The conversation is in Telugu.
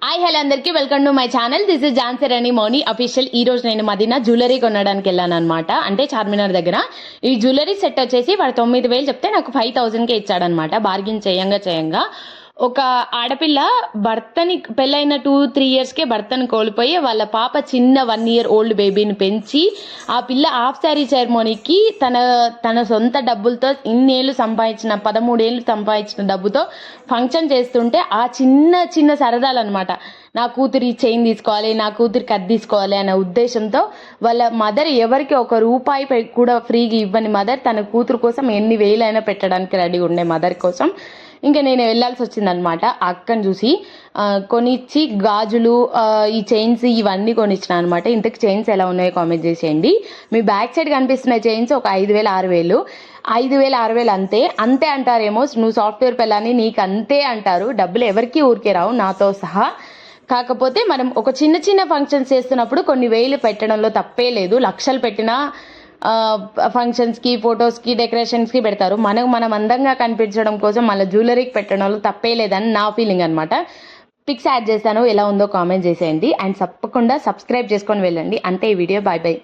హాయ్ హలో అందరికీ welcome to my channel. This is Jhansi Rani Mouni official. ఈ రోజు నేను మదీనా జ్యువెలరీ కొనడానికి వెళ్ళాను అనమాట. అంటే చార్మినార్ దగ్గర ఈ జ్యువెలరీ సెట్ వచ్చేసి వాడు 9,000 చెప్తే నాకు 5,000కే ఇచ్చాడనమాట. బార్గిన్ చేయంగా ఒక ఆడపిల్ల భర్తని పెళ్ళైన 2-3 yearsకే భర్తని కోల్పోయి వాళ్ళ పాప చిన్న 1 year ఓల్డ్ బేబీని పెంచి ఆ పిల్ల హాఫ్ శారీ సెరమోనీకి తన సొంత డబ్బులతో ఇన్నేళ్ళు సంపాదించిన 13 ఏళ్ళు సంపాదించిన డబ్బుతో ఫంక్షన్ చేస్తుంటే ఆ చిన్న సరదాలు అనమాట. నా కూతురి చైన్ తీసుకోవాలి, నా కూతురికి అది తీసుకోవాలి అనే ఉద్దేశంతో వాళ్ళ మదర్ ఎవరికి ₹1 కూడా ఫ్రీగా ఇవ్వని మదర్ తన కూతురు కోసం ఎన్ని వేలైనా పెట్టడానికి రెడీ ఉండే మదర్ కోసం ఇంకా నేను వెళ్ళాల్సి వచ్చిందనమాట. అక్కని చూసి కొనిచ్చి గాజులు ఈ చైన్స్ ఇవన్నీ కొనిచ్చిన అనమాట. ఇంతకు చైన్స్ ఎలా ఉన్నాయో కామెంట్ చేసేయండి. మీ బ్యాక్ సైడ్ కనిపిస్తున్న చైన్స్ ఒక 5,000 6,000 అంతే అంటారేమో. నువ్వు సాఫ్ట్వేర్ పిల్లని నీకు అంతే అంటారు. డబ్బులు ఎవరికి ఊరికే రావు, నాతో సహా. కాకపోతే మనం ఒక చిన్న ఫంక్షన్స్ చేస్తున్నప్పుడు కొన్ని వేలు పెట్టడంలో తప్పే లేదు. లక్షలు పెట్టినా ఫంక్షన్స్కి, ఫొటోస్కి, డెకరేషన్స్కి పెడతారు. మనం అందంగా కనిపించడం కోసం మళ్ళీ జ్యువెలరీకి పెట్టడంలో తప్పే లేదని నా ఫీలింగ్ అనమాట. పిక్స్ యాడ్ చేస్తాను, ఎలా ఉందో కామెంట్ చేసేయండి. అండ్ తప్పకుండా సబ్స్క్రైబ్ చేసుకొని వెళ్ళండి. అంతే ఈ వీడియో. బాయ్.